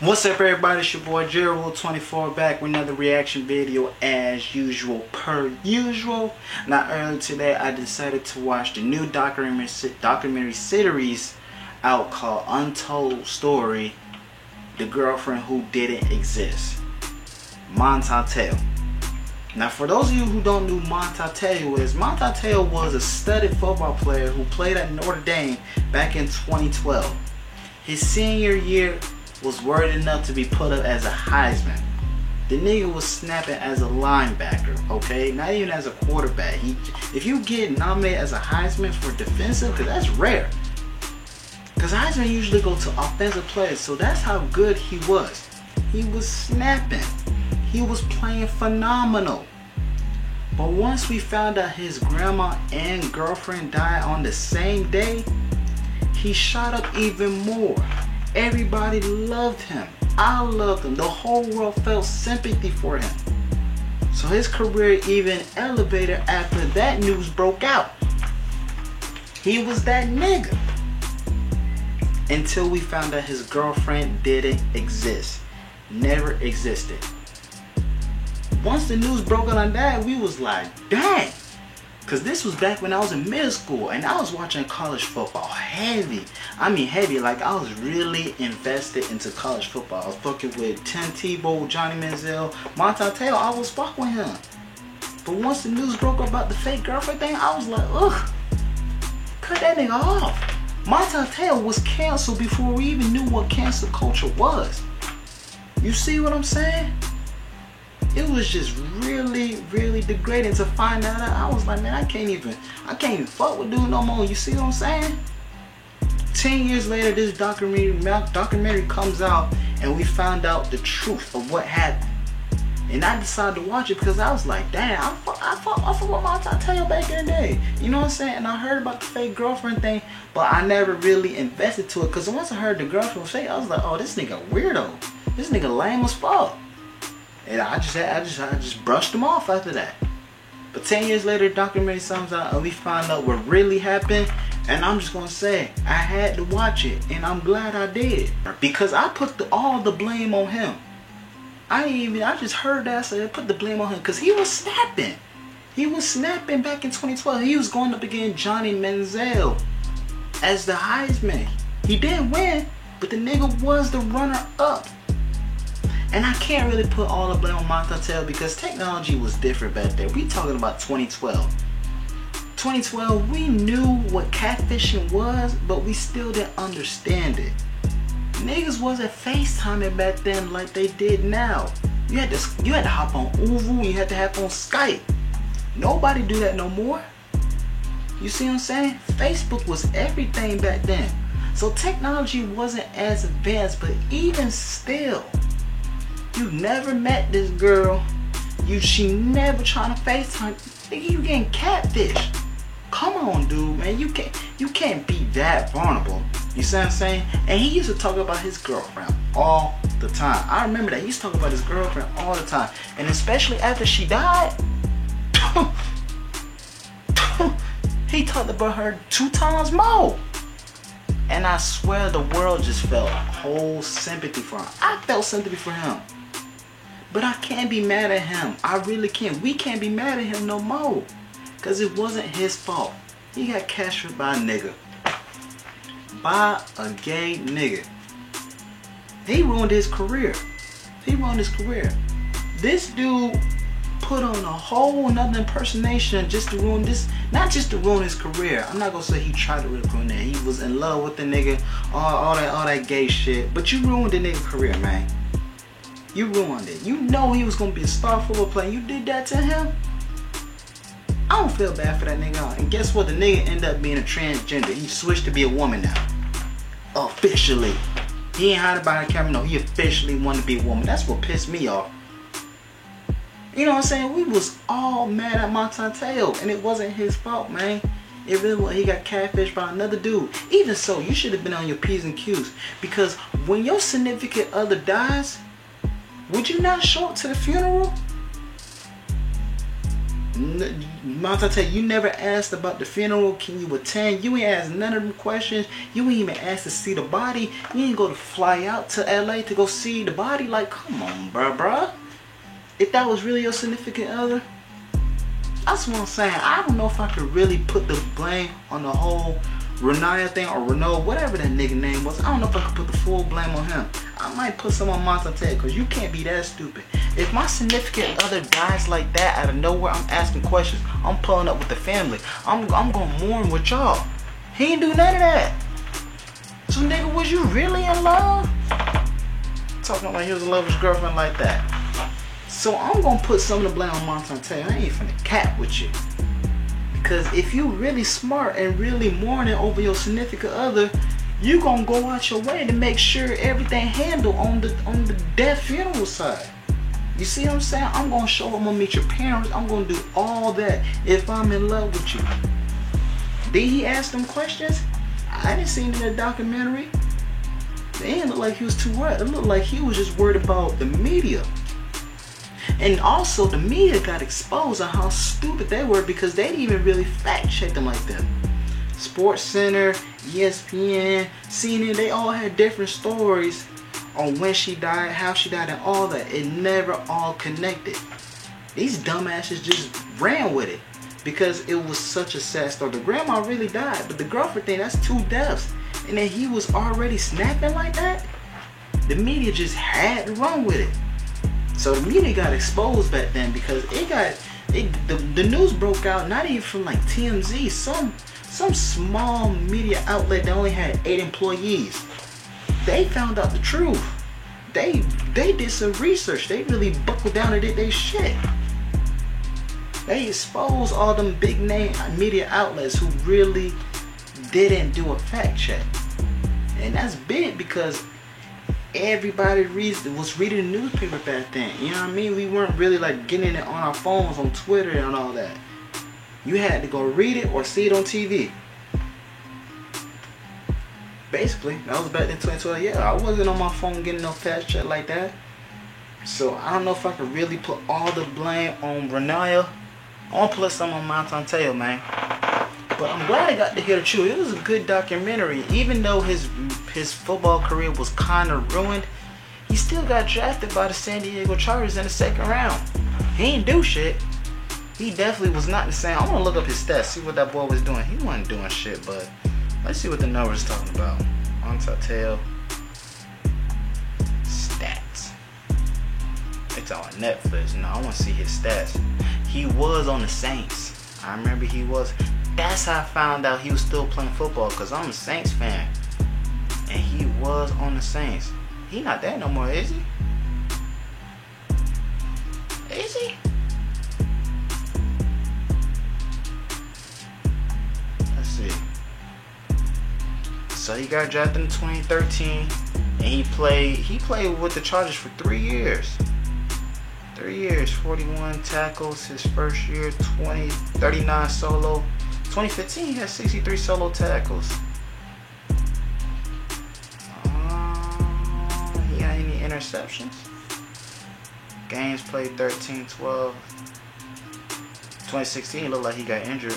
What's up, everybody? It's your boy Gerald24 back with another reaction video as usual, per usual. Now, earlier today I decided to watch the new documentary series out called Untold Story, The Girlfriend Who Didn't Exist. Manti Te'o. Now, for those of you who don't know who Manti Te'o is, Manti Te'o was a studied football player who played at Notre Dame back in 2012. His senior year was worthy enough to be put up as a Heisman. The nigga was snapping as a linebacker, okay? Not even as a quarterback. If you get nominated as a Heisman for defensive, because that's rare. Because Heisman usually go to offensive players, so that's how good he was. He was snapping. He was playing phenomenal. But once we found out his grandma and girlfriend died on the same day, he shot up even more. Everybody loved him. I loved him. The whole world felt sympathy for him. So his career even elevated after that news broke out. He was that nigga. Until we found out his girlfriend didn't exist. Never existed. Once the news broke out on that, we was like, dang. Because this was back when I was in middle school and I was watching college football heavy. I mean heavy, like I was really invested into college football. I was fucking with Tim Tebow, Johnny Manziel, Manti Te'o. I was fucking with him. But once the news broke about the fake girlfriend thing, I was like, ugh, cut that nigga off. Manti Te'o was canceled before we even knew what cancel culture was. You see what I'm saying? It was just really degrading to find out. I was like, man, I can't even fuck with dude no more. You see what I'm saying? 10 years later, this documentary comes out and we found out the truth of what happened. And I decided to watch it because I was like, damn, I fuck with Manti Te'o back in the day. You know what I'm saying? And I heard about the fake girlfriend thing, but I never really invested to it because once I heard the girlfriend was fake, I was like, oh, this nigga weirdo. This nigga lame as fuck. And I just brushed them off after that. But 10 years later, the documentary comes out and we find out what really happened. And I'm just gonna say, I had to watch it, and I'm glad I did, because I put all the blame on him. I just heard that, so I put the blame on him because he was snapping. He was snapping back in 2012. He was going up against Johnny Manziel as the Heisman. He didn't win, but the nigga was the runner-up. And I can't really put all the blame on Manti Te'o because technology was different back then. We talking about 2012. 2012, we knew what catfishing was, but we still didn't understand it. Niggas wasn't FaceTiming back then like they did now. You had to hop on Uvu, you had to hop on Skype. Nobody do that no more. You see what I'm saying? Facebook was everything back then. So technology wasn't as advanced, but even still, you never met this girl. She never trying to FaceTime. Nigga, you getting catfish. Come on, dude, man. You can't be that vulnerable. You see what I'm saying? And he used to talk about his girlfriend all the time. I remember that. He used to talk about his girlfriend all the time. And especially after she died, he talked about her 2 times more. And I swear the world just felt whole sympathy for him. I felt sympathy for him. But I can't be mad at him. I really can't. We can't be mad at him no more. Because it wasn't his fault. He got captured by a nigga. By a gay nigga. He ruined his career. He ruined his career. This dude put on a whole nother impersonation just to ruin this. Not just to ruin his career. I'm not going to say he tried to ruin it. He was in love with the nigga. All that gay shit. But you ruined the nigga career, man. You ruined it. You know he was going to be a star football player. You did that to him? I don't feel bad for that nigga. And guess what? The nigga ended up being a transgender. He switched to be a woman now. Officially. He ain't hiding behind the camera. No, he officially wanted to be a woman. That's what pissed me off. You know what I'm saying? We was all mad at Manti Te'o. And it wasn't his fault, man. It really was. He got catfished by another dude. Even so, you should have been on your P's and Q's. Because when your significant other dies, would you not show up to the funeral? Monte, you never asked about the funeral. Can you attend? You ain't asked none of them questions. You ain't even asked to see the body. You ain't go to fly out to LA to go see the body. Like, come on, bruh. If that was really your significant other, that's what I'm saying. I don't know if I could really put the blame on the whole Renaya thing or Renault, whatever that nigga name was. I don't know if I could put the full blame on him. I might put some on Monte, because you can't be that stupid. If my significant other dies like that out of nowhere, I'm asking questions. I'm pulling up with the family. I'm gonna mourn with y'all. He ain't do none of that. So nigga, was you really in love? Talking like he was in love with his girlfriend like that. So I'm gonna put some of the blame on Monte. I ain't finna cap with you. Because if you really smart and really mourning over your significant other, you gonna go out your way to make sure everything handled on the death funeral side. You see what I'm saying? I'm gonna show up, I'm gonna meet your parents, I'm gonna do all that if I'm in love with you. Did he ask them questions? I didn't see it in the documentary. It didn't look like he was too worried. It looked like he was just worried about the media. And also the media got exposed on how stupid they were because they didn't even really fact check them like that. Sports Center, ESPN, CNN, they all had different stories on when she died, how she died, and all that. It never all connected. These dumbasses just ran with it because it was such a sad story. The grandma really died, but the girlfriend thing, that's 2 deaths. And then he was already snapping like that. The media just had to run with it. So the media got exposed back then because the news broke out not even from like TMZ, some small media outlet that only had 8 employees. They found out the truth. They did some research. They really buckled down and did their shit. They exposed all them big name media outlets who really didn't do a fact check. And that's big because everybody was reading the newspaper back then. You know what I mean? We weren't really like getting it on our phones, on Twitter and all that. You had to go read it or see it on TV. Basically, that was back in 2012. Yeah, I wasn't on my phone getting no fact check like that. So I don't know if I could really put all the blame on Renaya. I want to put some on Monte, man. But I'm glad I got to hear the truth. It was a good documentary. Even though his football career was kind of ruined, he still got drafted by the San Diego Chargers in the 2nd round. He ain't do shit. He definitely was not the same. I want to look up his stats, see what that boy was doing. He wasn't doing shit, but let's see what the numbers are talking about. Monte stats. It's on Netflix. No, I want to see his stats. He was on the Saints. I remember he was. That's how I found out he was still playing football, because I'm a Saints fan. And he was on the Saints. He not there no more, is he? Is he? Let's see. So he got drafted in 2013, and he played with the Chargers for 3 years. 3 years, 41 tackles his first year, 39 solo. 2015 he had 63 solo tackles. He got any interceptions? Games played 13, 12. 2016 looked like he got injured.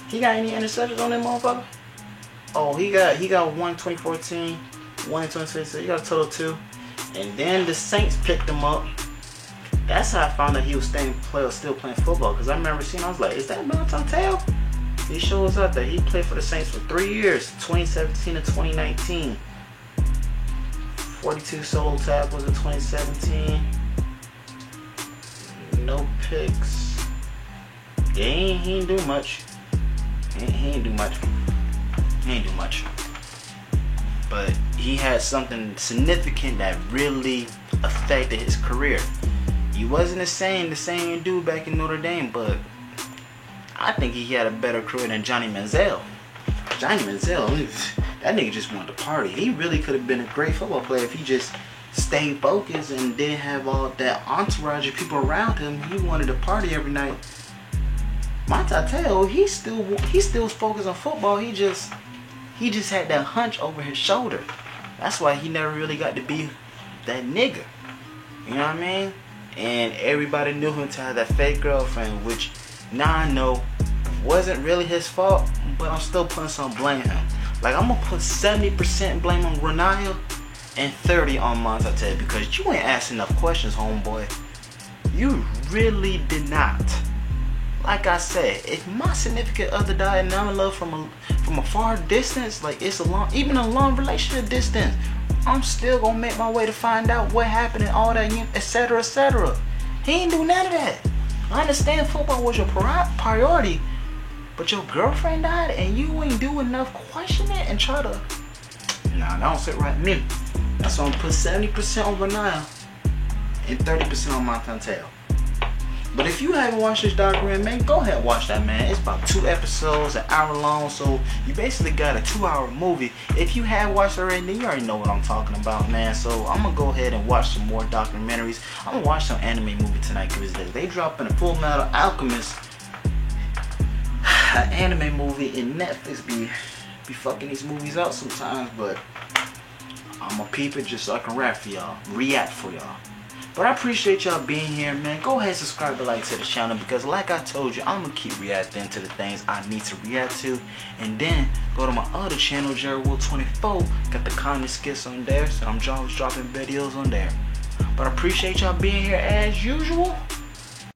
He got any interceptions on that motherfucker? Oh, he got one in 2014, one in 2016. He got a total of 2. And then the Saints picked him up. That's how I found out he was still playing football. Because I remember seeing, I was like, is that Monte? He shows up that he played for the Saints for 3 years, 2017 to 2019. 42 solo tackles in 2017. No picks. Yeah, he ain't do much. He ain't do much. But he had something significant that really affected his career. He wasn't the same dude back in Notre Dame, but I think he had a better career than Johnny Manziel. Johnny Manziel, that nigga just wanted to party. He really could have been a great football player if he just stayed focused and didn't have all that entourage of people around him. He wanted to party every night. Monte, he still was focused on football. He just had that hunch over his shoulder. That's why he never really got to be that nigga. You know what I mean? and everybody knew him to have that fake girlfriend, which now I know wasn't really his fault, but I'm still putting some blame on him. Like, I'm gonna put 70% blame on Renaya and 30 on Monte, because you ain't asking enough questions, homeboy. You really did not. Like I said, if my significant other died and I'm in love from a far distance, like it's even a long relationship distance, I'm still gonna make my way to find out what happened and all that, etc., etc. He ain't do none of that. I understand football was your priority, but your girlfriend died and you ain't do enough questioning and try to. Nah, that don't sit right with me. That's why I'm gonna put 70% on Renaya and 30% on Montanteo. But if you haven't watched this documentary, man, go ahead and watch that, man. It's about 2 episodes, an hour long, so you basically got a 2-hour movie. If you have watched it already, then you already know what I'm talking about, man. So I'm gonna go ahead and watch some more documentaries. I'm gonna watch some anime movie tonight, because they dropping a Full Metal Alchemist, an anime movie, and Netflix be fucking these movies out sometimes, but I'm gonna peep it just so I can react for y'all. But I appreciate y'all being here, man. Go ahead and subscribe and like to the channel, because like I told you, I'm gonna keep reacting to the things I need to react to. And then go to my other channel, JerryWool24. Got the comedy skits on there, so I'm always dropping videos on there. But I appreciate y'all being here as usual.